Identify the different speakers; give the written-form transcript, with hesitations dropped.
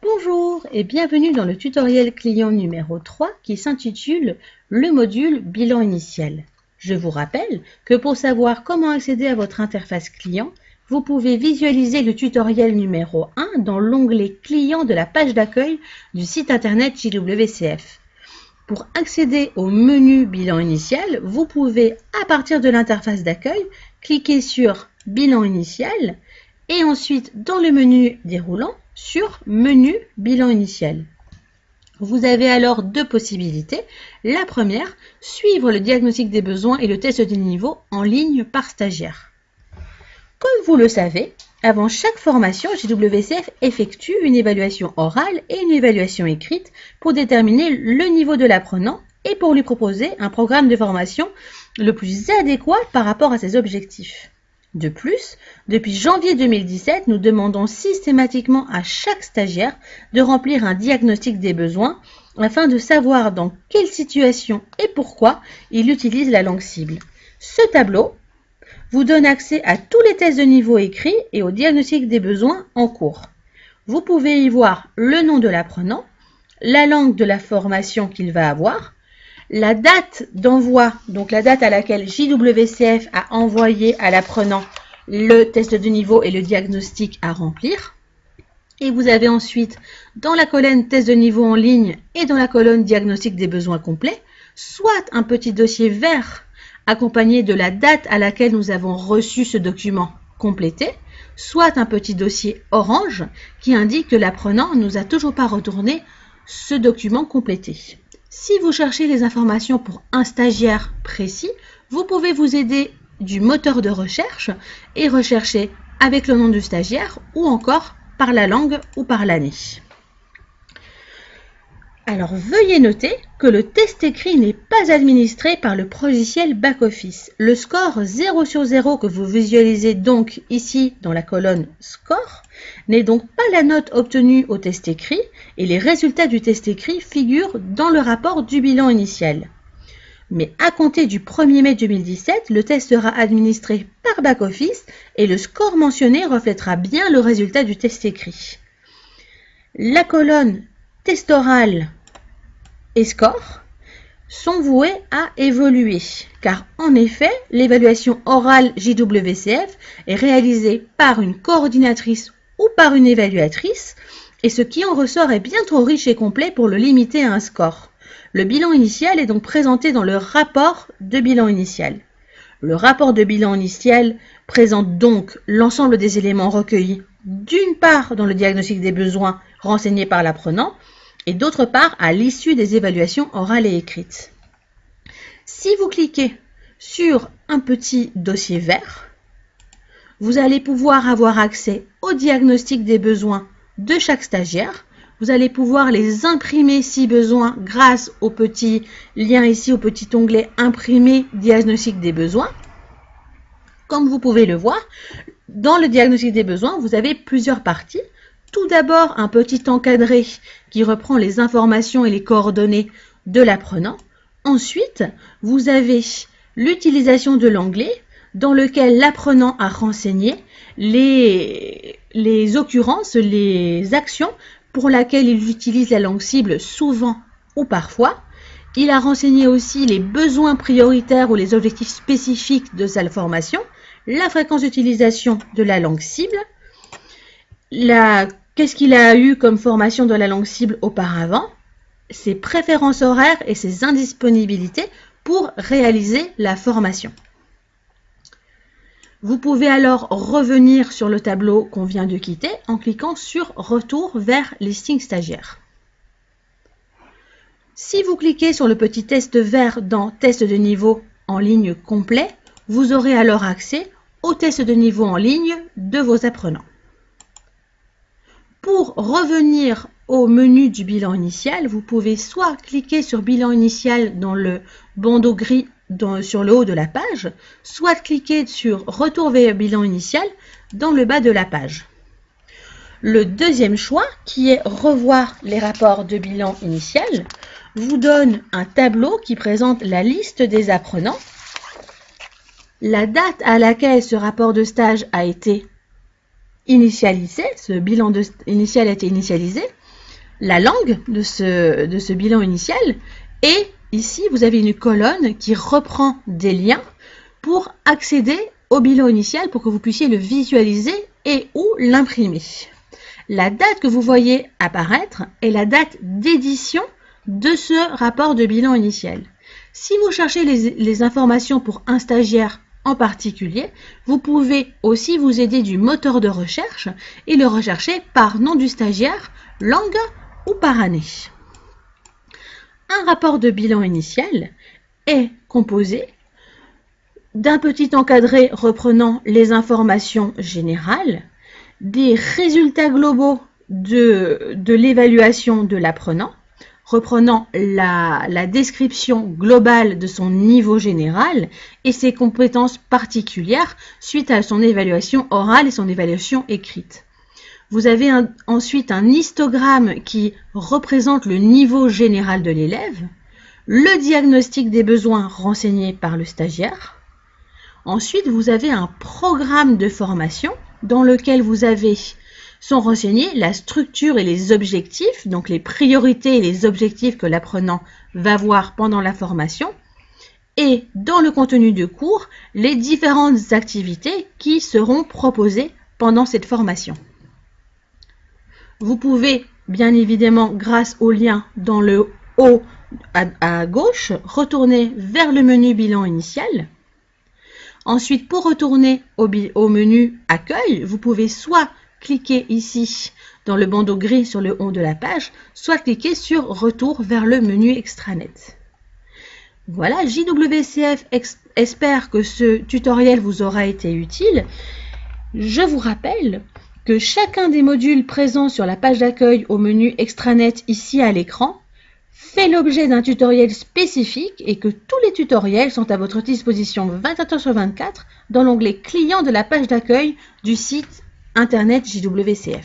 Speaker 1: Bonjour et bienvenue dans le tutoriel client numéro 3 qui s'intitule le module bilan initial. Je vous rappelle que pour savoir comment accéder à votre interface client, vous pouvez visualiser le tutoriel numéro 1 dans l'onglet client de la page d'accueil du site internet JWCF. Pour accéder au menu bilan initial, vous pouvez à partir de l'interface d'accueil cliquer sur bilan initial et ensuite dans le menu déroulant sur menu bilan initial. Vous avez alors deux possibilités. La première, suivre le diagnostic des besoins et le test des niveaux en ligne par stagiaire. Comme vous le savez, avant chaque formation, JWCF effectue une évaluation orale et une évaluation écrite pour déterminer le niveau de l'apprenant et pour lui proposer un programme de formation le plus adéquat par rapport à ses objectifs. De plus, depuis janvier 2017, nous demandons systématiquement à chaque stagiaire de remplir un diagnostic des besoins afin de savoir dans quelle situation et pourquoi il utilise la langue cible. Ce tableau vous donne accès à tous les tests de niveau écrits et au diagnostic des besoins en cours. Vous pouvez y voir le nom de l'apprenant, la langue de la formation qu'il va avoir, la date d'envoi, donc la date à laquelle JWCF a envoyé à l'apprenant le test de niveau et le diagnostic à remplir. Et vous avez ensuite dans la colonne test de niveau en ligne et dans la colonne diagnostic des besoins complets, soit un petit dossier vert accompagné de la date à laquelle nous avons reçu ce document complété, soit un petit dossier orange qui indique que l'apprenant ne nous a toujours pas retourné ce document complété. Si vous cherchez les informations pour un stagiaire précis, vous pouvez vous aider du moteur de recherche et rechercher avec le nom du stagiaire ou encore par la langue ou par l'année. Alors veuillez noter que le test écrit n'est pas administré par le logiciel back-office. Le score 0 sur 0 que vous visualisez donc ici dans la colonne score n'est donc pas la note obtenue au test écrit et les résultats du test écrit figurent dans le rapport du bilan initial. Mais à compter du 1er mai 2017, le test sera administré par back-office et le score mentionné reflètera bien le résultat du test écrit. La colonne test oral et score sont voués à évoluer, car en effet, l'évaluation orale JWCF est réalisée par une coordinatrice ou par une évaluatrice, et ce qui en ressort est bien trop riche et complet pour le limiter à un score. Le bilan initial est donc présenté dans le rapport de bilan initial. Le rapport de bilan initial présente donc l'ensemble des éléments recueillis, d'une part dans le diagnostic des besoins renseigné par l'apprenant, et d'autre part à l'issue des évaluations orales et écrites. Si vous cliquez sur un petit dossier vert, vous allez pouvoir avoir accès au diagnostic des besoins de chaque stagiaire. Vous allez pouvoir les imprimer si besoin grâce au petit lien ici, au petit onglet imprimer diagnostic des besoins. Comme vous pouvez le voir, dans le diagnostic des besoins, vous avez plusieurs parties. Tout d'abord, un petit encadré qui reprend les informations et les coordonnées de l'apprenant. Ensuite, vous avez l'utilisation de l'onglet dans lequel l'apprenant a renseigné les occurrences, les actions pour lesquelles il utilise la langue cible souvent ou parfois. Il a renseigné aussi les besoins prioritaires ou les objectifs spécifiques de sa formation, la fréquence d'utilisation de la langue cible, qu'est-ce qu'il a eu comme formation de la langue cible auparavant, ses préférences horaires et ses indisponibilités pour réaliser la formation. Vous pouvez alors revenir sur le tableau qu'on vient de quitter en cliquant sur Retour vers listing stagiaire. Si vous cliquez sur le petit test vert dans Test de niveau en ligne complet, vous aurez alors accès au test de niveau en ligne de vos apprenants. Pour revenir au menu du bilan initial, vous pouvez soit cliquer sur bilan initial dans le bandeau gris sur le haut de la page, soit cliquer sur retour vers bilan initial dans le bas de la page. Le deuxième choix, qui est revoir les rapports de bilan initial, vous donne un tableau qui présente la liste des apprenants, la date à laquelle ce rapport de stage a été initialisé, ce bilan initial a été initialisé, la langue de ce bilan initial et ici, vous avez une colonne qui reprend des liens pour accéder au bilan initial pour que vous puissiez le visualiser et ou l'imprimer. La date que vous voyez apparaître est la date d'édition de ce rapport de bilan initial. Si vous cherchez les informations pour un stagiaire en particulier, vous pouvez aussi vous aider du moteur de recherche et le rechercher par nom du stagiaire, langue ou par année. Un rapport de bilan initial est composé d'un petit encadré reprenant les informations générales, des résultats globaux de l'évaluation de l'apprenant, reprenant la description globale de son niveau général et ses compétences particulières suite à son évaluation orale et son évaluation écrite. Vous avez ensuite un histogramme qui représente le niveau général de l'élève, le diagnostic des besoins renseignés par le stagiaire. Ensuite, vous avez un programme de formation dans lequel sont renseignés la structure et les objectifs, donc les priorités et les objectifs que l'apprenant va voir pendant la formation, et dans le contenu du cours, les différentes activités qui seront proposées pendant cette formation. Vous pouvez, bien évidemment, grâce au lien dans le haut à gauche, retourner vers le menu bilan initial. Ensuite, pour retourner au menu accueil, vous pouvez soit cliquer ici dans le bandeau gris sur le haut de la page, soit cliquer sur retour vers le menu extranet. Voilà, JWCF espère que ce tutoriel vous aura été utile. Je vous rappelle que chacun des modules présents sur la page d'accueil au menu extranet ici à l'écran fait l'objet d'un tutoriel spécifique et que tous les tutoriels sont à votre disposition 24h/24 dans l'onglet client de la page d'accueil du site internet JWCF.